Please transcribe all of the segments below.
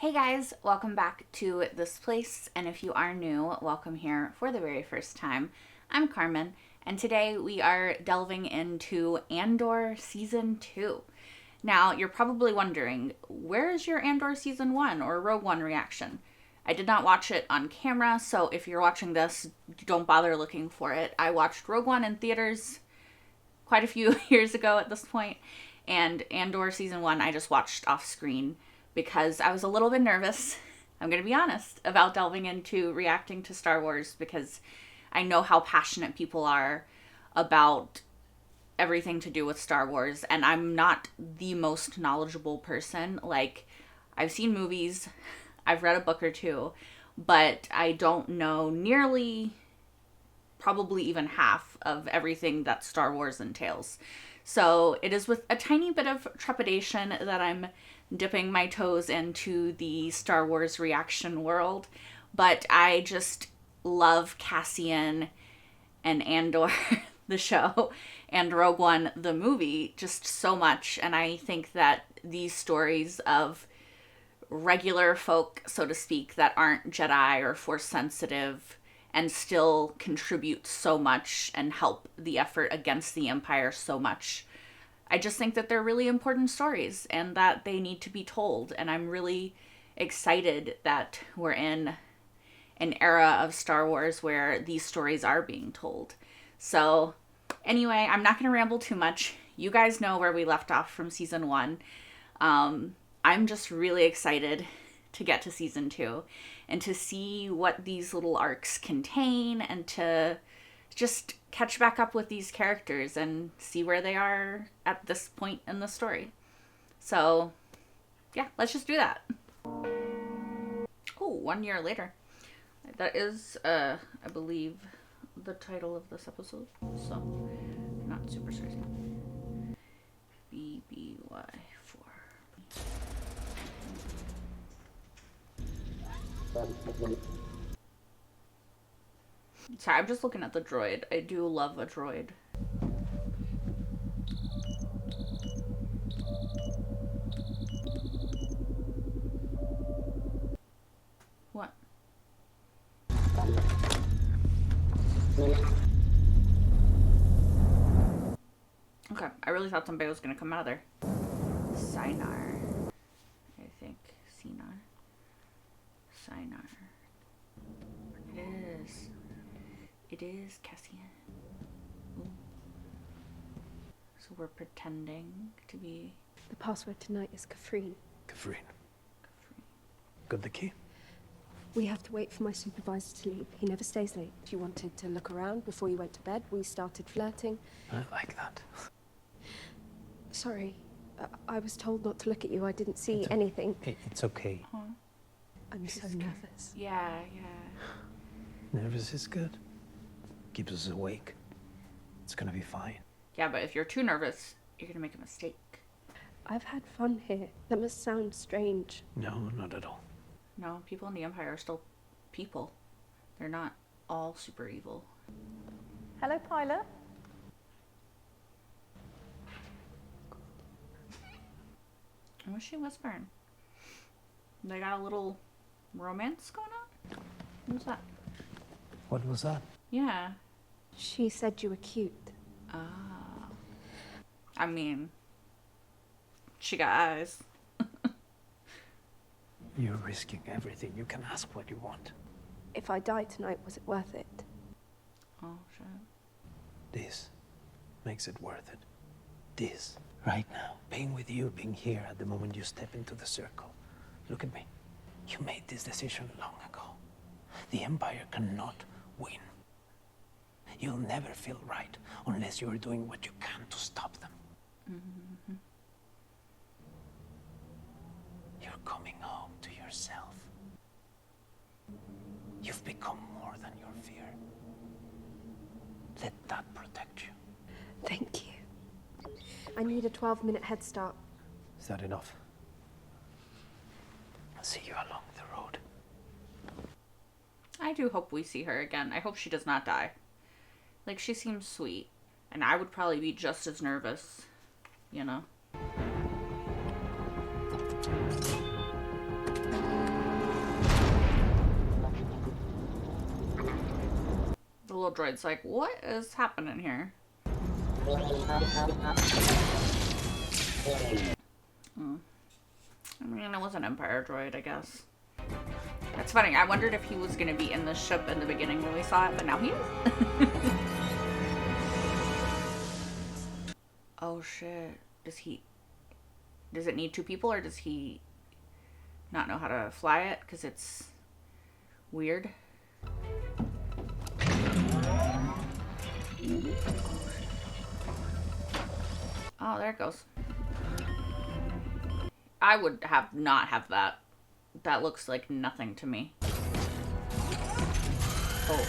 Hey guys, welcome back to this place, and if you are new, welcome here for the very first time. I'm Carmen, and today we are delving into Andor Season 2. Now, you're probably wondering, where is your Andor Season 1 or Rogue One reaction? I did not watch it on camera, so if you're watching this, don't bother looking for it. I watched Rogue One in theaters quite a few years ago at this point, and Andor Season 1 I just watched off screen because I was a little bit nervous, I'm going to be honest, about delving into reacting to Star Wars because I know how passionate people are about everything to do with Star Wars, and I'm not the most knowledgeable person. Like, I've seen movies, I've read a book or two, but I don't know nearly, probably even half of everything that Star Wars entails. So it is with a tiny bit of trepidation that I'm dipping my toes into the Star Wars reaction world, but I just love Cassian and Andor, the show, and Rogue One, the movie, just so much. And I think that these stories of regular folk, so to speak, that aren't Jedi or Force sensitive and still contribute so much and help the effort against the Empire so much, I just think that they're really important stories and that they need to be told. And I'm really excited that we're in an era of Star Wars where these stories are being told. So anyway, I'm not going to ramble too much. You guys know where we left off from season 1. I'm just really excited to get to season 2 and to see what these little arcs contain and to just catch back up with these characters and see where they are at this point in the story. So, yeah, let's just do that. Oh, 1 year later. That is, I believe, the title of this episode. So, I'm not super certain. BBY4. Sorry, I'm just looking at the droid. I do love a droid. What? Okay, I really thought somebody was gonna come out of there. Sinar. I think. Sinar. Sinar. It is. It is Cassian. Ooh. So we're pretending to be... The password tonight is Kafrine. Kafrine. Got the key? We have to wait for my supervisor to leave. He never stays late. You wanted to look around before you went to bed. We started flirting. I like that. Sorry. I was told not to look at you. I didn't see anything. It's okay. Huh? I'm so nervous. Yeah. Nervous is good. Keeps us awake. It's gonna be fine. Yeah, but if you're too nervous, you're gonna make a mistake. I've had fun here. That must sound strange. No, not at all. No, people in the Empire are still people. They're not all super evil. Hello, pilot. What's she whispering? They got a little romance going on? What's that? What was that? Yeah. She said you were cute. Ah. I mean, she got eyes. You're risking everything. You can ask what you want. If I die tonight, was it worth it? Oh, shit. This makes it worth it. This, right now, being with you, being here at the moment you step into the circle. Look at me. You made this decision long ago. The Empire cannot win. You'll never feel right unless you're doing what you can to stop them. Mm-hmm. You're coming home to yourself. You've become more than your fear. Let that protect you. Thank you. I need a 12-minute head start. Is that enough? I'll see you along the road. I do hope we see her again. I hope she does not die. Like, she seems sweet. And I would probably be just as nervous, you know? little droid's like, what is happening here? I mean, it was an Empire droid, I guess. That's funny. I wondered if he was going to be in the ship in the beginning when we saw it, but now he is. Oh, shit. Does it need 2 people, or does he not know how to fly it? Because it's weird. Oh, there it goes. I would not have that. That looks like nothing to me. Oh.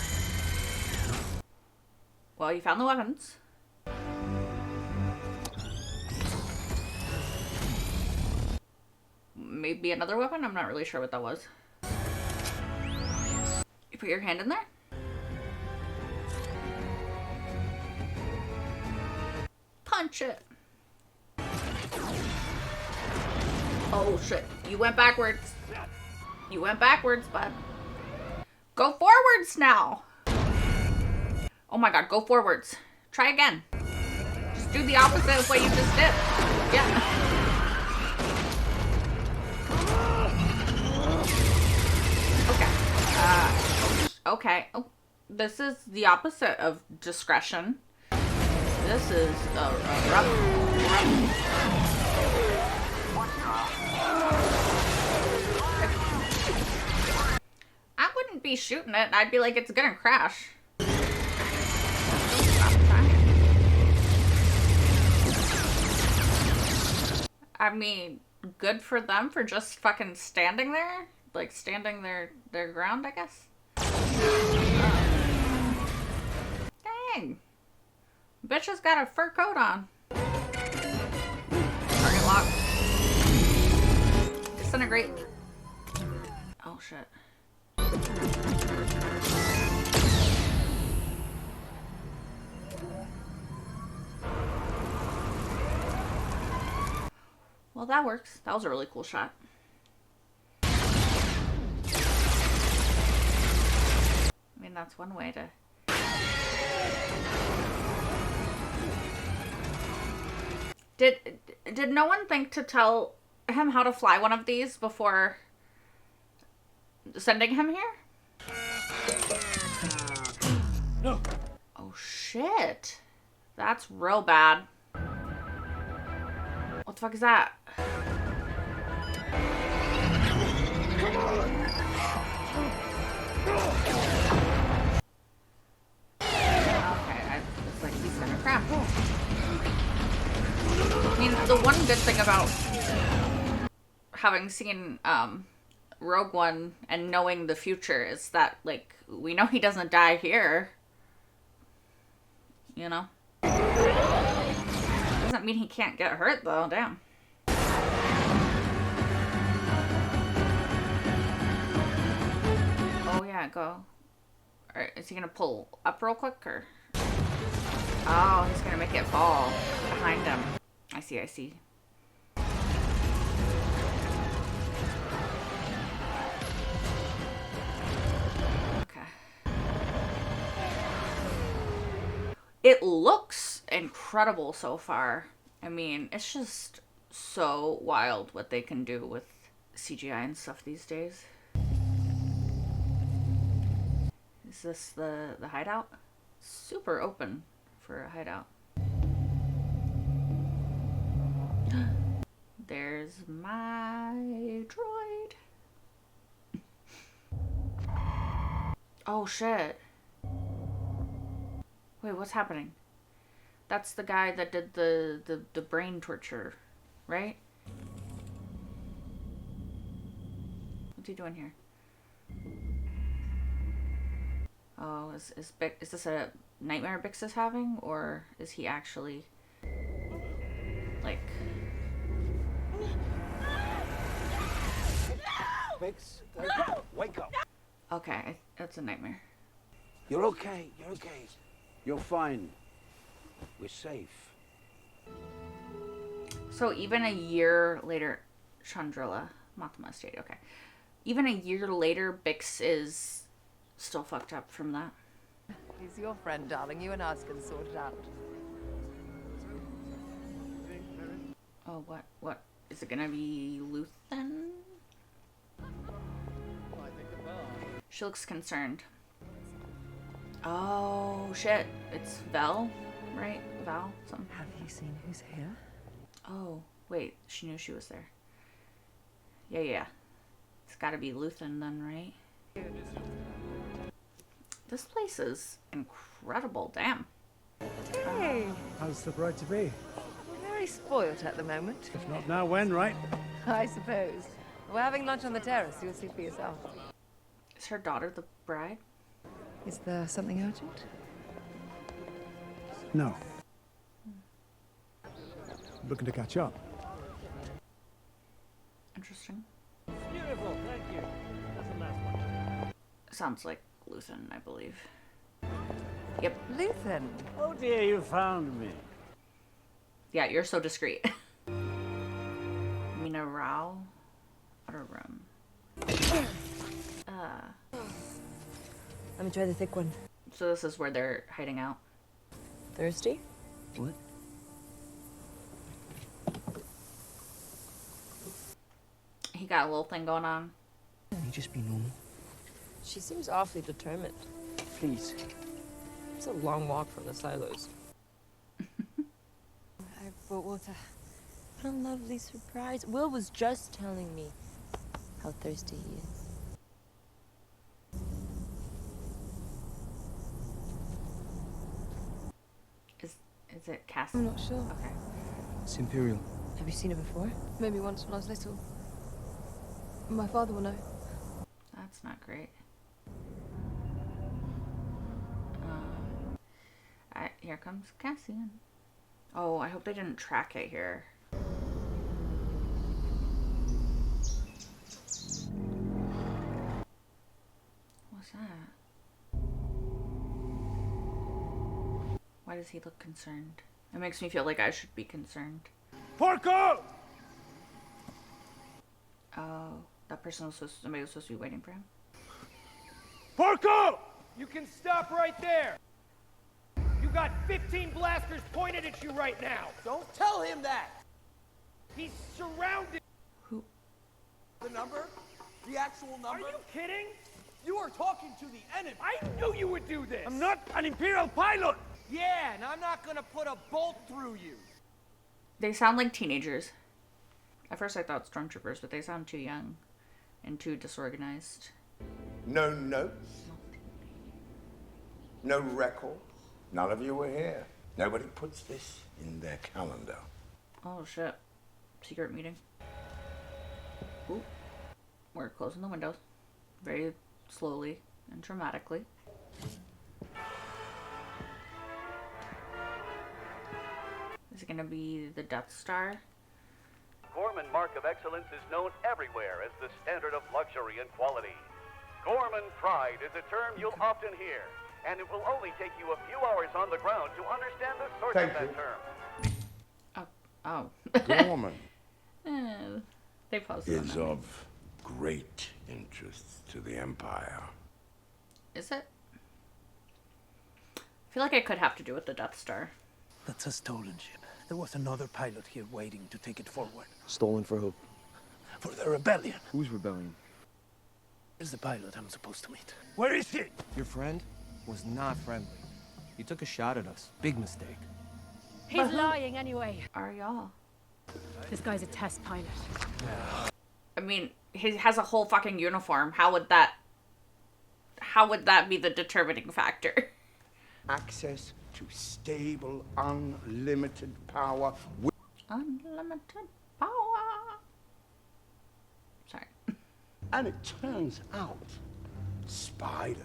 Well, you found the weapons. Maybe another weapon? I'm not really sure what that was. You put your hand in there? Punch it. Oh shit. You went backwards. You went backwards, bud. Go forwards now. Oh my god, go forwards. Try again. Just do the opposite of what you just did. Yeah. Okay. Oh, this is the opposite of discretion. This is a rough. I wouldn't be shooting it. I'd be like, it's gonna crash. I mean, good for them for just fucking standing there. Like, standing their ground, I guess. Dang. Bitch has got a fur coat on. Target lock. Disintegrate. Oh shit. Well, that works. That was a really cool shot. I mean, that's one way to... Did no one think to tell him how to fly one of these before sending him here? No. Oh shit. That's real bad. What the fuck is that? Okay, it's like he's gonna crash. I mean, the one good thing about having seen Rogue One and knowing the future is that, like, we know he doesn't die here. You know? Doesn't mean he can't get hurt, though. Damn. Oh, yeah, go. Alright, is he gonna pull up real quick, or? Oh, he's gonna make it fall behind him. I see. Okay. It looks incredible so far. I mean, it's just so wild what they can do with CGI and stuff these days. Is this the hideout? Super open for a hideout. There's my droid. Oh shit. Wait, what's happening? That's the guy that did the brain torture, right? What's he doing here? Oh, is this a nightmare Bix is having, or is he actually like? Bix, wake up. Okay, it's a nightmare. You're okay. You're fine. We're safe. So even a year later, Chandrilla, Mathma State, okay. Even a year later, Bix is still fucked up from that. He's your friend, darling. You and us can sort it out. Oh, what? Is it gonna be Luthen? She looks concerned. Oh, shit. It's Vel, right? Val? Something. Have you seen who's here? Oh, wait. She knew she was there. Yeah. It's gotta be Luthen then, right? This place is incredible. Damn. Hey, How's the bride to be? we're very spoilt at the moment. If not now, when, right? I suppose. We're having lunch on the terrace. You'll see for yourself. Is her daughter the bride? Is there something urgent? No. Looking to catch up. Interesting. Beautiful, thank you. That's the last one. Sounds like Luthen, I believe. Yep. Luthen. Oh dear, you found me. Yeah, you're so discreet. Mina Rao. Outer room. Let me try the thick one. So this is where they're hiding out. Thirsty? What? He got a little thing going on. Can you just be normal? She seems awfully determined. Please. It's a long walk from the silos. I brought water. What a lovely surprise. Will was just telling me how thirsty he is. Is it Cass? I'm not sure. Okay. It's Imperial. Have you seen it before? Maybe once when I was little. My father will know. That's not great. Here comes Cassian. Oh, I hope they didn't track it here. What's that? Why does he look concerned? It makes me feel like I should be concerned. Porco! Oh, that person was somebody was supposed to be waiting for him. Porco! You can stop right there! You got 15 blasters pointed at you right now! Don't tell him that! He's surrounded! Who? The number? The actual Are number? you kidding? You are talking to the enemy! I knew you would do this! I'm not an Imperial pilot! Yeah, and I'm not gonna put a bolt through you! They sound like teenagers. At first I thought stormtroopers, but they sound too young and too disorganized. No notes, no records. None of you were here. Nobody puts this in their calendar. Oh shit. Secret meeting. Ooh. We're closing the windows. Very slowly and dramatically. Is it gonna be the Death Star? Gorman Mark of Excellence is known everywhere as the standard of luxury and quality. Gorman Pride is a term you'll often hear, and it will only take you a few hours on the ground to understand the source Thank of that you. term. Oh. Gorman They posted on is that. of great interest to the Empire. Is it? I feel like it could have to do with the Death Star. That's a stolen ship. There was another pilot here waiting to take it forward. Stolen for who? For the rebellion. Whose rebellion? Here's the pilot I'm supposed to meet. Where is he? Your friend was not friendly. He took a shot at us. Big mistake. He's lying anyway. Are y'all? This guy's a test pilot. I mean, he has a whole fucking uniform. How would that be the determining factor? Access to stable, unlimited power. Unlimited power. Sorry. And it turns out, spiders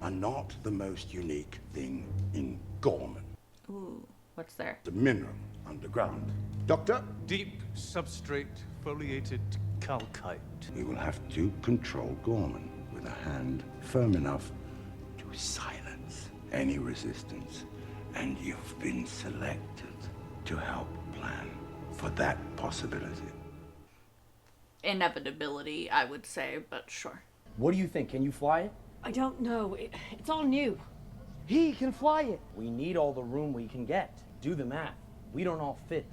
are not the most unique thing in Gorman. Ooh, what's there? The mineral underground. Doctor, Deep substrate foliated calcite. you will have to control Gorman with a hand firm enough to silence any resistance. And you've been selected to help plan for that possibility. Inevitability, I would say, but sure. What do you think? Can you fly it? I don't know. It's all new. He can fly it. We need all the room we can get. Do the math. We don't all fit.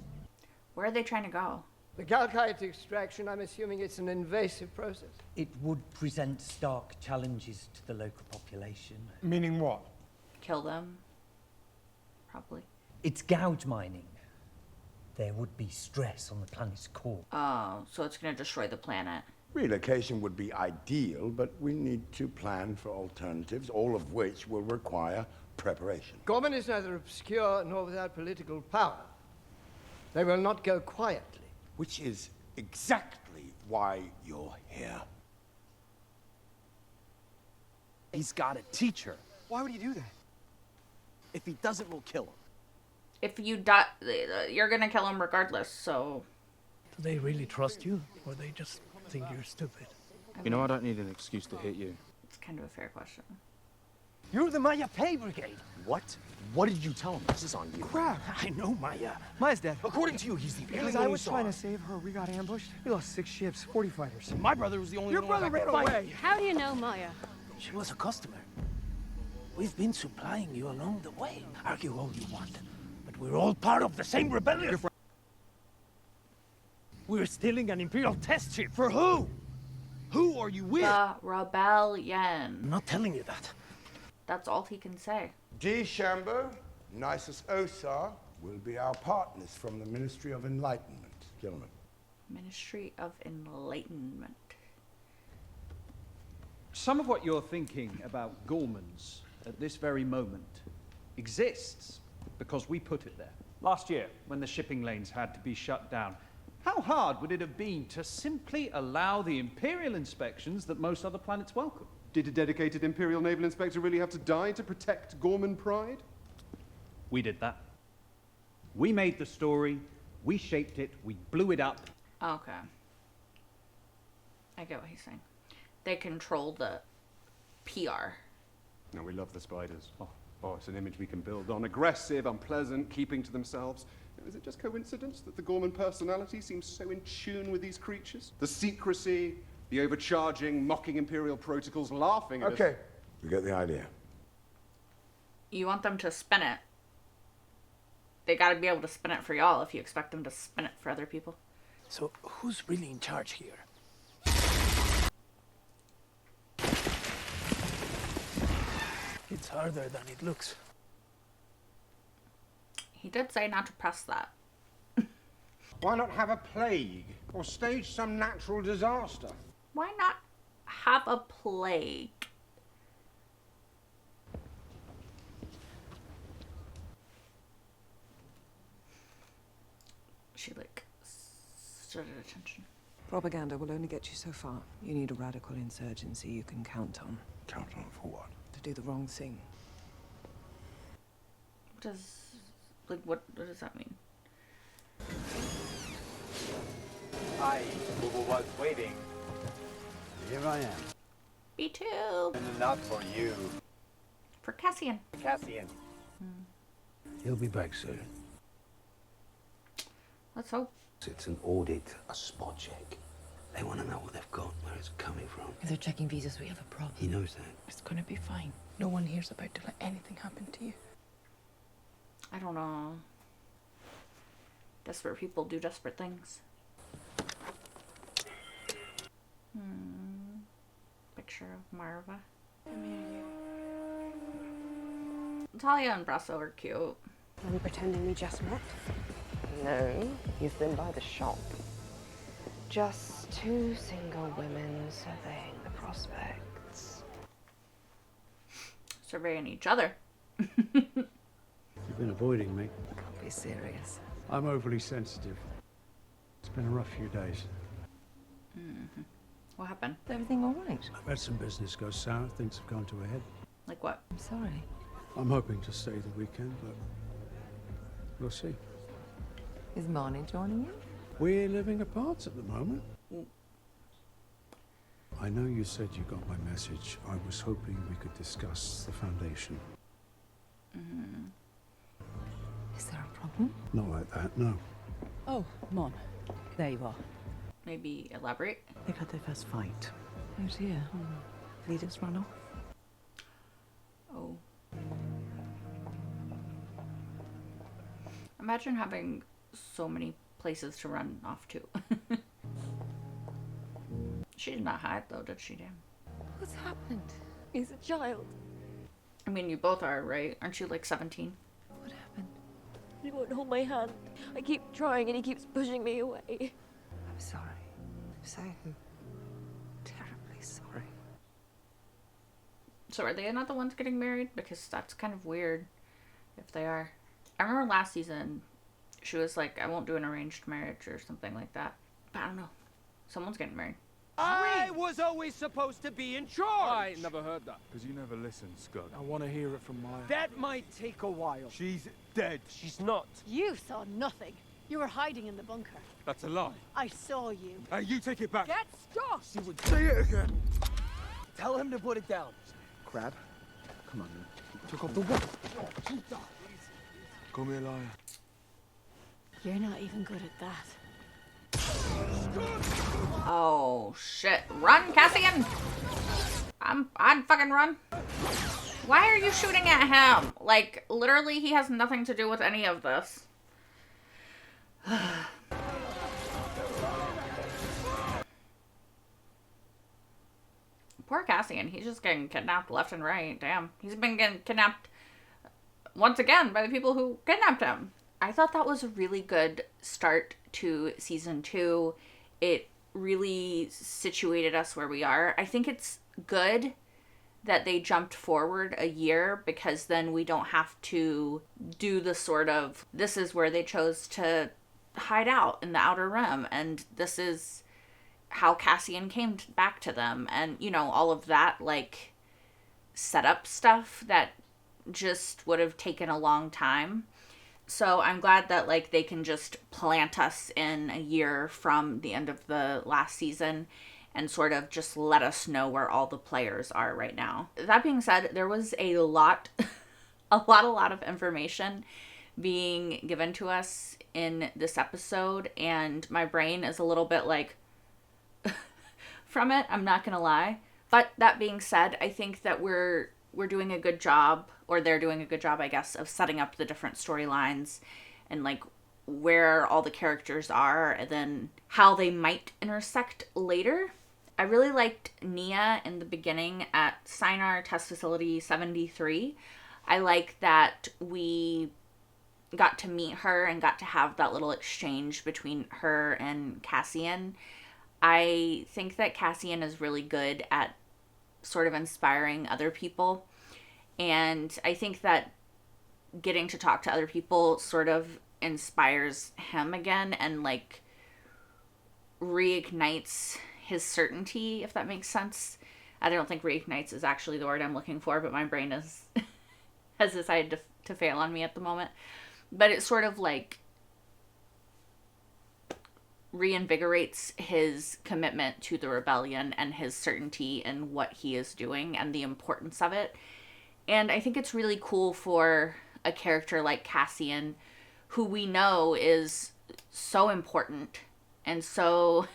Where are they trying to go? The calcite extraction, I'm assuming it's an invasive process. It would present stark challenges to the local population. Meaning what? Kill them? Probably. It's gouge mining. There would be stress on the planet's core. Oh, so it's gonna destroy the planet. Relocation would be ideal, but we need to plan for alternatives, all of which will require preparation. Gorman is neither obscure nor without political power. They will not go quietly. Which is exactly why you're here. He's got to teach her. Why would he do that? If he doesn't, we'll kill him. If you die, you're gonna kill him regardless, so... Do they really trust you, or they just think you're stupid? You know, I don't need an excuse to hit you. It's kind of a fair question. You're the Maya pay brigade. What? What did you tell him? This is on you. Crap! I know Maya. Maya's dead. According to you, he's the Because I was trying to save her, we got ambushed. We lost 6 ships, 40 fighters. My brother was the only Your one brother that ran away. How do you know Maya? She was a customer. We've been supplying you along the way. Argue all you want, but we're all part of the same rebellion. We're stealing an Imperial test ship. For who? Who are you with? The rebellion. I'm not telling you that. That's all he can say. D. Shambo, Nisus Osar will be our partners from the Ministry of Enlightenment. Gentlemen. Ministry of Enlightenment. Some of what you're thinking about Gormans at this very moment exists because we put it there. Last year, when the shipping lanes had to be shut down, how hard would it have been to simply allow the Imperial inspections that most other planets welcome? Did a dedicated Imperial naval inspector really have to die to protect Gorman pride? We did that. We made the story, we shaped it, we blew it up. Okay. I get what he's saying. They control the PR. No, we love the spiders. Oh, it's an image we can build on. Aggressive, unpleasant, keeping to themselves. Is it just coincidence that the Gorman personality seems so in tune with these creatures? The secrecy, the overcharging, mocking Imperial protocols, laughing at us. Okay, we get the idea. You want them to spin it. They gotta be able to spin it for y'all if you expect them to spin it for other people. So who's really in charge here? It's harder than it looks. He did say not to press that. Why not have a plague or stage some natural disaster? Why not have a plague? She stood at attention. Propaganda will only get you so far. You need a radical insurgency you can count on. Count on for what? To do the wrong thing. What does that mean? Hi, who was waiting? Here I am. Me too. Not for you. For Cassian. Cassian. He'll be back soon. Let's hope. It's an audit, a spot check. They want to know what they've got, where it's coming from. If they're checking visas, we have a problem. He knows that. It's gonna be fine. No one here's about to let anything happen to you. I don't know. Desperate people do desperate things. Picture of Marva. Talia and Brasso are cute. Are we pretending we just met? No, he's been by the shop. Just two single women surveying the prospects. Surveying each other. You've been avoiding me. Can't be serious. I'm overly sensitive. It's been a rough few days. What happened? Is everything all right? I've had some business go sour. Things have gone to a head. Like what? I'm sorry. I'm hoping to stay the weekend, but we'll see. Is Marnie joining you? We're living apart at the moment. I know you said you got my message. I was hoping we could discuss the Foundation. Is there a problem? Not like that, no. Oh, Mon. There you are. Maybe elaborate? They've had their first fight. Who's here? Leaders run off. Oh. Imagine having so many places to run off to. She did not hide, though, did she, Dan? What's happened? He's a child. I mean, you both are, right? Aren't you like 17? What happened? He won't hold my hand. I keep trying and he keeps pushing me away. I'm sorry. I'm so terribly sorry. So are they not the ones getting married? Because that's kind of weird if they are. I remember last season, she was like, I won't do an arranged marriage or something like that. But I don't know. Someone's getting married. I was always supposed to be in charge! I never heard that. Because you never listened, Scott. I want to hear it from Maya. That might take a while. She's dead. She's not. You saw nothing. You were hiding in the bunker. That's a lie. I saw you. Hey, you take it back. Get stuck! She would say it again. Tell him to put it down. Crab? Come on, man. Took off the what? Call me a liar. You're not even good at that. Oh, shit. Run, Cassian! I'd fucking run. Why are you shooting at him? Like, literally, he has nothing to do with any of this. Poor Cassian. He's just getting kidnapped left and right. Damn. He's been getting kidnapped once again by the people who kidnapped him. I thought that was a really good start to season 2. It really situated us where we are. I think it's good that they jumped forward a year, because then we don't have to do the sort of, this is where they chose to hide out in the Outer Rim, and this is how Cassian came back to them, and, you know, all of that, like, setup stuff that just would have taken a long time. So I'm glad that, like, they can just plant us in a year from the end of the last season and sort of just let us know where all the players are right now. That being said, there was a lot of information being given to us in this episode, and my brain is a little bit like from it, I'm not gonna lie. But that being said, I think that we're doing a good job, or they're doing a good job, I guess, of setting up the different storylines and like where all the characters are and then how they might intersect later. I really liked Nia in the beginning at Sinar Test Facility 73. I like that we got to meet her and got to have that little exchange between her and Cassian. I think that Cassian is really good at sort of inspiring other people. And I think that getting to talk to other people sort of inspires him again and like reignites his certainty, if that makes sense. I don't think reignites is actually the word I'm looking for, but my brain is has decided to fail on me at the moment. But it sort of like reinvigorates his commitment to the rebellion and his certainty in what he is doing and the importance of it. And I think it's really cool for a character like Cassian, who we know is so important and so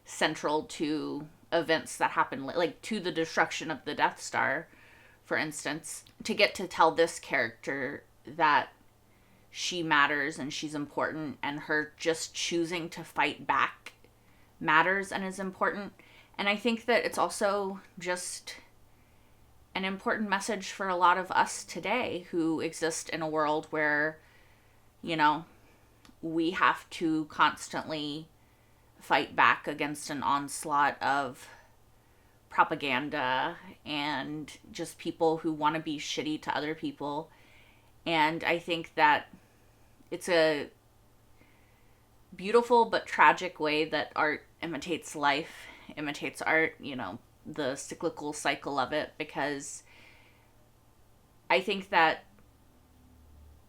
central to events that happen, like to the destruction of the Death Star, for instance, to get to tell this character that she matters and she's important, and her just choosing to fight back matters and is important. And I think that it's also just an important message for a lot of us today who exist in a world where, you know, we have to constantly fight back against an onslaught of propaganda and just people who want to be shitty to other people. And I think that it's a beautiful but tragic way that art imitates life, imitates art, you know, the cyclical cycle of it, because I think that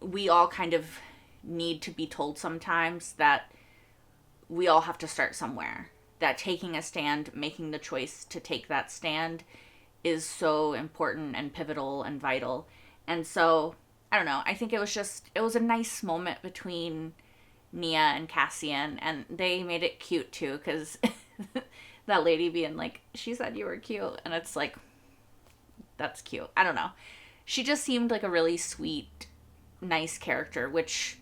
we all kind of need to be told sometimes that we all have to start somewhere, that taking a stand, making the choice to take that stand is so important and pivotal and vital. And so, I don't know, I think it was a nice moment between Nia and Cassian, and they made it cute too, because that lady being like, she said you were cute, and it's like, that's cute. I don't know. She just seemed like a really sweet, nice character, which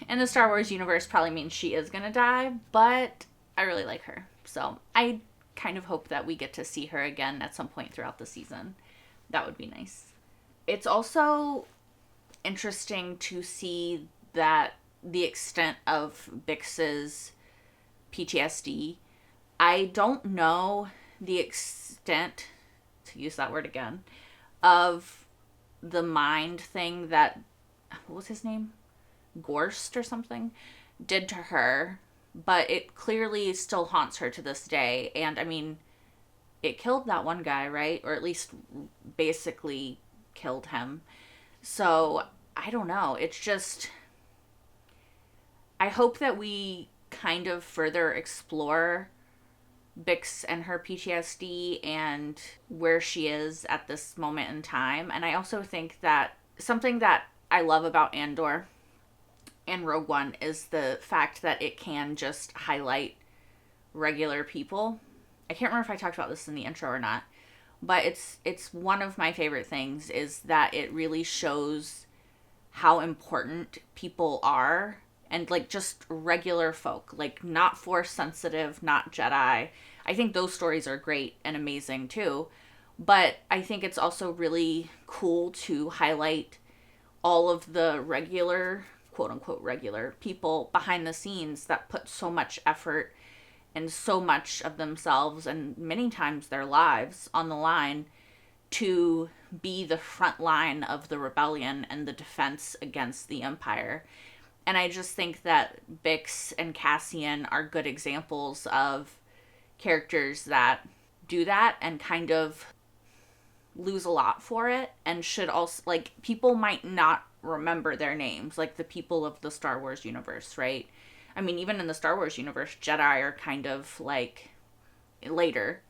in the Star Wars universe probably means she is gonna die, but I really like her. So I kind of hope that we get to see her again at some point throughout the season. That would be nice. It's also interesting to see that the extent of Bix's PTSD. I don't know the extent, to use that word again, of the mind thing that, what was his name? Gorst or something, did to her, but it clearly still haunts her to this day. And I mean, it killed that one guy, right? Or at least basically killed him. So I don't know. It's just, I hope that we kind of further explore Bix and her PTSD and where she is at this moment in time. And I also think that something that I love about Andor and Rogue One is the fact that it can just highlight regular people. I can't remember if I talked about this in the intro or not, but it's one of my favorite things is that it really shows how important people are, and like just regular folk, like not Force sensitive, not Jedi. I think those stories are great and amazing too, but I think it's also really cool to highlight all of the regular, quote unquote regular people behind the scenes that put so much effort and so much of themselves and many times their lives on the line to be the front line of the rebellion and the defense against the Empire. And I just think that Bix and Cassian are good examples of characters that do that and kind of lose a lot for it, and should also, like, people might not remember their names, like the people of the Star Wars universe, right? I mean, even in the Star Wars universe, Jedi are kind of like later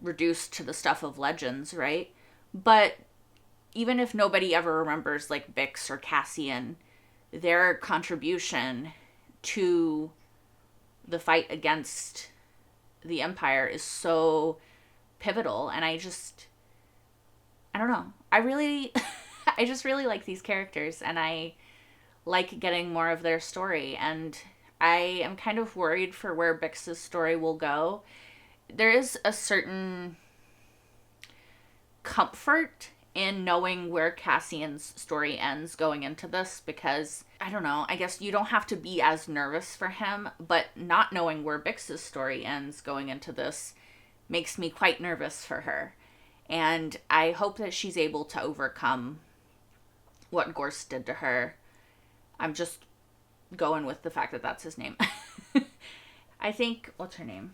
reduced to the stuff of legends, right? But even if nobody ever remembers like Bix or Cassian, their contribution to the fight against the Empire is so pivotal. And I don't know. I just really like these characters, and I like getting more of their story. And I am kind of worried for where Bix's story will go. There is a certain comfort in knowing where Cassian's story ends going into this, because, I don't know, I guess you don't have to be as nervous for him, but not knowing where Bix's story ends going into this makes me quite nervous for her. And I hope that she's able to overcome what Gorst did to her. I'm just going with the fact that that's his name. I think, what's her name?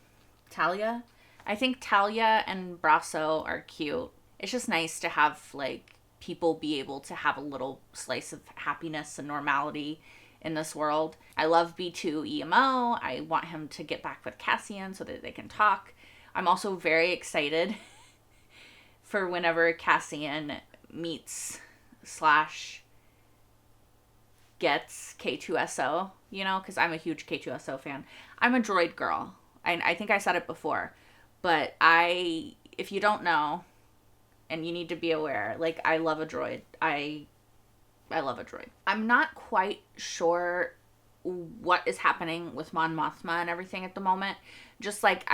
Talia? I think Talia and Brasso are cute. It's just nice to have, like, people be able to have a little slice of happiness and normality in this world. I love B2 EMO. I want him to get back with Cassian so that they can talk. I'm also very excited for whenever Cassian meets / gets K2SO, you know, because I'm a huge K2SO fan. I'm a droid girl. I think I said it before, but if you don't know, and you need to be aware, like, I love a droid. I love a droid. I'm not quite sure what is happening with Mon Mothma and everything at the moment. Just like,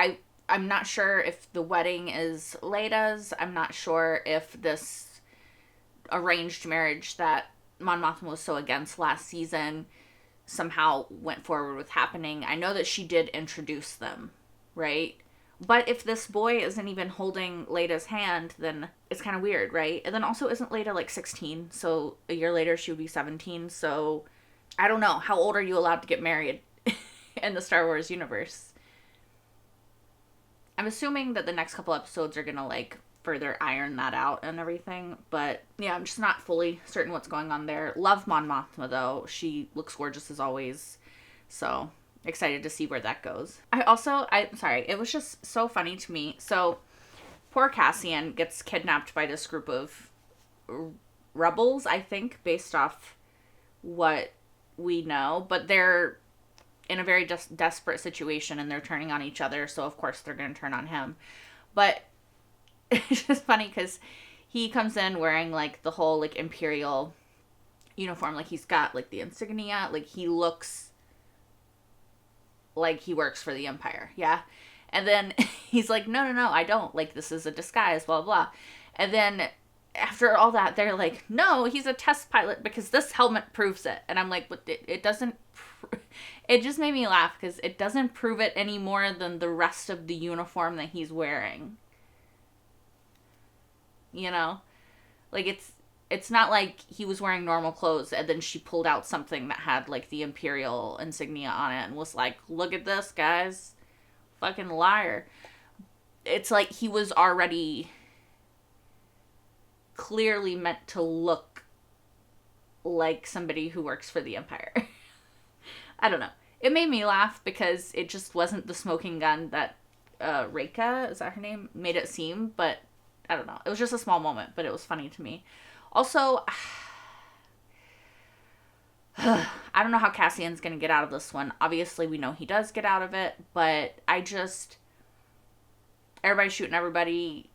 I'm not sure if the wedding is Leia's. I'm not sure if this arranged marriage that Mon Mothma was so against last season somehow went forward with happening. I know that she did introduce them, right? But if this boy isn't even holding Leia's hand, then it's kind of weird, right? And then also, isn't Leia like 16? So a year later she would be 17. So I don't know. How old are you allowed to get married in the Star Wars universe? I'm assuming that the next couple episodes are going to, like, further iron that out and everything. But yeah, I'm just not fully certain what's going on there. Love Mon Mothma, though. She looks gorgeous as always. So excited to see where that goes. I'm sorry, it was just so funny to me. So poor Cassian gets kidnapped by this group of rebels, I think, based off what we know. But they're in a very desperate situation, and they're turning on each other, so of course they're going to turn on him. But it's just funny because he comes in wearing, like, the whole, like, Imperial uniform. Like, he's got, like, the insignia. Like, he looks like he works for the Empire. Yeah? And then he's like, no, I don't. Like, this is a disguise, blah, blah. And then after all that, they're like, no, he's a test pilot because this helmet proves it. And I'm like, but it doesn't... It just made me laugh because it doesn't prove it any more than the rest of the uniform that he's wearing. You know? Like, it's not like he was wearing normal clothes and then she pulled out something that had, like, the Imperial insignia on it and was like, look at this, guys. Fucking liar. It's like he was already clearly meant to look like somebody who works for the Empire. I don't know. It made me laugh because it just wasn't the smoking gun that Reika, is that her name, made it seem, but I don't know. It was just a small moment, but it was funny to me. Also, I don't know how Cassian's going to get out of this one. Obviously, we know he does get out of it, but everybody's shooting everybody.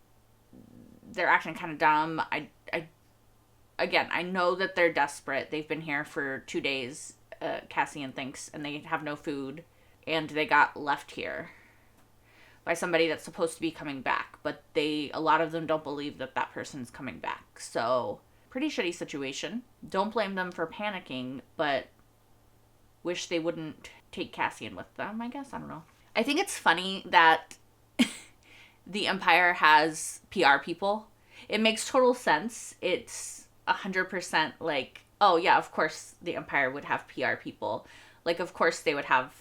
They're acting kind of dumb. Again, I know that they're desperate. They've been here for 2 days, Cassian thinks, and they have no food, and they got left here by somebody that's supposed to be coming back, but a lot of them don't believe that that person's coming back. So, pretty shitty situation. Don't blame them for panicking, but wish they wouldn't take Cassian with them, I guess. I don't know. I think it's funny that the Empire has PR people. It makes total sense. It's 100% like, oh yeah, of course the Empire would have PR people. Like, of course they would have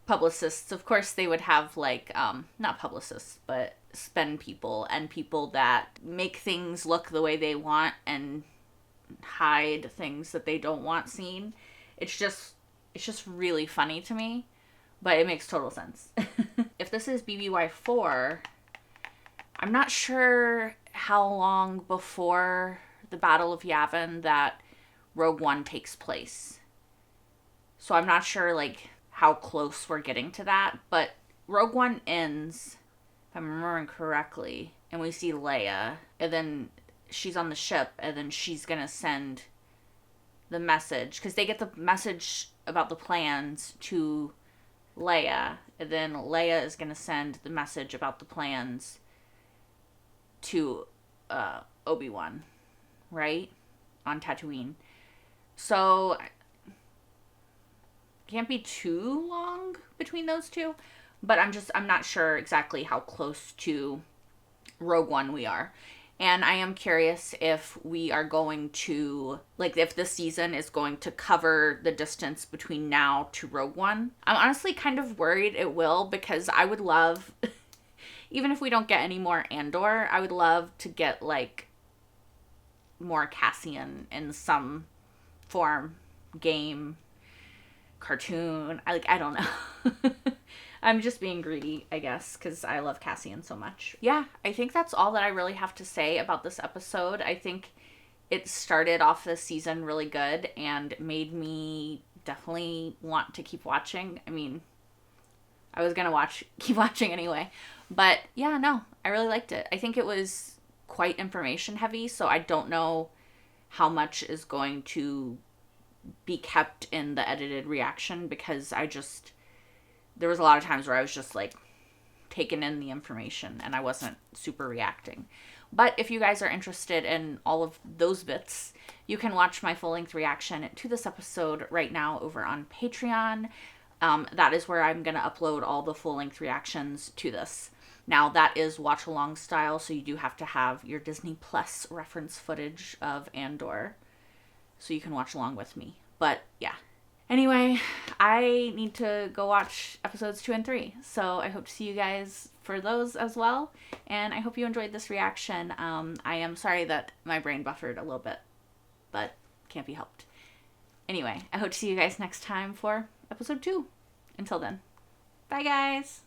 publicists. Of course they would have, like, not publicists, but spend people and people that make things look the way they want and hide things that they don't want seen. It's just really funny to me, but it makes total sense. If this is BBY4, I'm not sure how long before the Battle of Yavin that Rogue One takes place. So I'm not sure, like, how close we're getting to that, but Rogue One ends, if I'm remembering correctly, and we see Leia, and then she's on the ship, and then she's gonna send the message, because they get the message about the plans to Leia, and then Leia is gonna send the message about the plans to Obi-Wan, right? On Tatooine. So can't be too long between those two, but I'm not sure exactly how close to Rogue One we are. And I am curious if we are going to, like, if this season is going to cover the distance between now to Rogue One. I'm honestly kind of worried it will, because I would love, even if we don't get any more Andor, I would love to get, like, more Cassian in some form, game, cartoon. I don't know. I'm just being greedy, I guess, because I love Cassian so much. Yeah, I think that's all that I really have to say about this episode. I think it started off this season really good and made me definitely want to keep watching. I mean, I was gonna keep watching anyway. But yeah, no, I really liked it. I think it was quite information heavy, so I don't know how much is going to be kept in the edited reaction, because there was a lot of times where I was just, like, taking in the information and I wasn't super reacting. But if you guys are interested in all of those bits, you can watch my full-length reaction to this episode right now over on Patreon. That is where I'm going to upload all the full-length reactions to this. Now, that is watch-along style, so you do have to have your Disney Plus reference footage of Andor, so you can watch along with me. But, yeah. Anyway, I need to go watch episodes 2 and 3, so I hope to see you guys for those as well, and I hope you enjoyed this reaction. I am sorry that my brain buffered a little bit, but can't be helped. Anyway, I hope to see you guys next time for episode 2. Until then, bye guys!